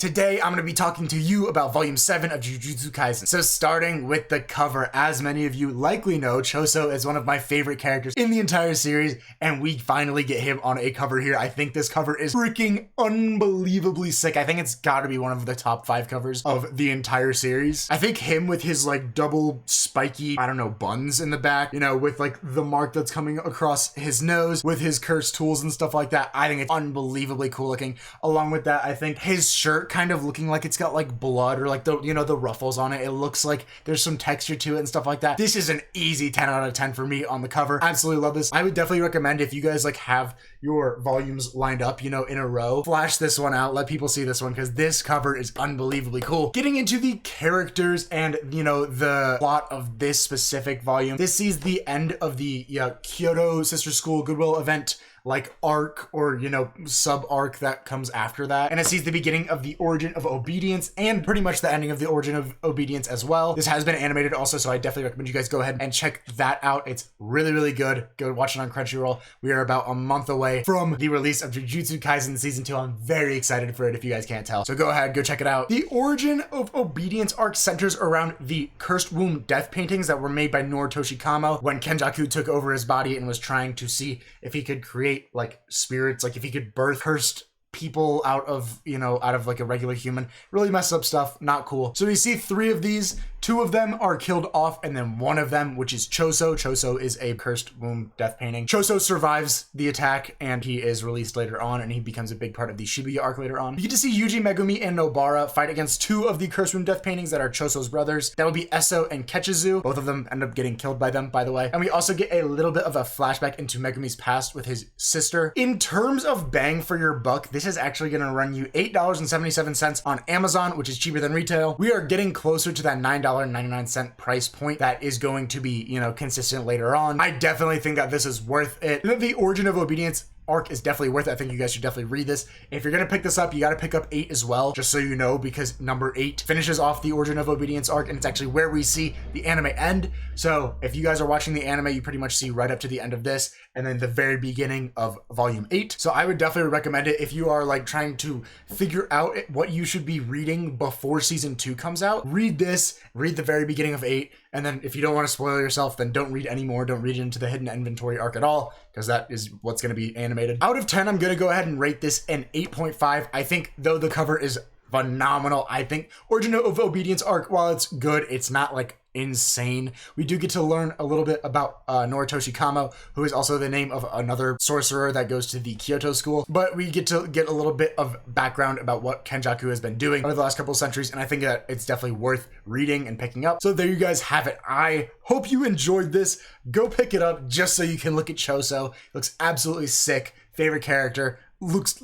Today, I'm going to be talking to you about Volume 7 of Jujutsu Kaisen. So starting with the cover, as many of you likely know, Choso is one of my favorite characters in the entire series, and we finally get him on a cover here. I think this cover is freaking unbelievably sick. I think it's got to be one of the top 5 covers of the entire series. I think him with his like double spiky, I don't know, buns in the back, you know, with like the mark that's coming across his nose, with his cursed tools and stuff like that. I think it's unbelievably cool looking. Along with that, I think his shirt kind of looking like it's got like blood or like the, you know, the ruffles on it. It looks like there's some texture to it and stuff like that. This is an easy 10 out of 10 for me on the cover. Absolutely love this. I would definitely recommend, if you guys like have your volumes lined up, you know, in a row, flash this one out, let people see this one, because this cover is unbelievably cool. Getting into the characters and, you know, the plot of this specific volume, this sees the end of the Kyoto Sister School Goodwill event like arc, or, you know, sub arc that comes after that, and it sees the beginning of the origin of obedience and pretty much the ending of the origin of obedience as well. This has been animated also, so I definitely recommend you guys go ahead and check that out. It's really good. Go watch it on Crunchyroll. We are about a month away from the release of Jujutsu Kaisen season 2. I'm very excited for it, if you guys can't tell, so go ahead, go check it out. The origin of obedience arc centers around the cursed womb death paintings that were made by Noritoshi Kamo when Kenjaku took over his body and was trying to see if he could create like spirits, like if he could birth cursed people out of, you know, out of like a regular human. Really messed up stuff, not cool. So we see 3 of these. 2 of them are killed off, and then one of them, which is Choso. Choso is a cursed womb death painting. Choso survives the attack, and he is released later on, and he becomes a big part of the Shibuya arc later on. You get to see Yuji, Megumi, and Nobara fight against 2 of the cursed womb death paintings that are Choso's brothers. That would be Eso and Ketchizu. Both of them end up getting killed by them, by the way. And we also get a little bit of a flashback into Megumi's past with his sister. In terms of bang for your buck, this is actually going to run you $8.77 on Amazon, which is cheaper than retail. We are getting closer to that $9.99 price point that is going to be, you know, consistent later on. I definitely think that this is worth it. The origin of obedience arc is definitely worth it. I think you guys should definitely read this. If you're gonna pick this up, you got to pick up 8 as well, just so you know, because number 8 finishes off the origin of obedience arc, and it's actually where we see the anime end. So if you guys are watching the anime, you pretty much see right up to the end of this and then the very beginning of volume 8. So I would definitely recommend it if you are like trying to figure out what you should be reading before season 2 comes out. Read this, read the very beginning of 8, and then if you don't want to spoil yourself, then don't read anymore. Don't read into the hidden inventory arc at all, because that is what's going to be animated. Out of 10, I'm going to go ahead and rate this an 8.5. I think, though the cover is phenomenal, I think Origin of Obedience arc, while it's good, it's not like insane. We do get to learn a little bit about Noritoshi Kamo, who is also the name of another sorcerer that goes to the Kyoto school, but we get to get a little bit of background about what Kenjaku has been doing over the last couple of centuries, and I think that it's definitely worth reading and picking up. So there you guys have it. I hope you enjoyed this. Go pick it up just so you can look at Choso. Looks absolutely sick. Favorite character.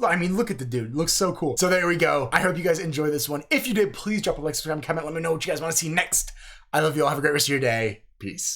I mean, look at the dude. Looks so cool. So there we go. I hope you guys enjoy this one. If you did, please drop a like, subscribe, comment, let me know what you guys want to see next. I love you all. Have a great rest of your day. Peace.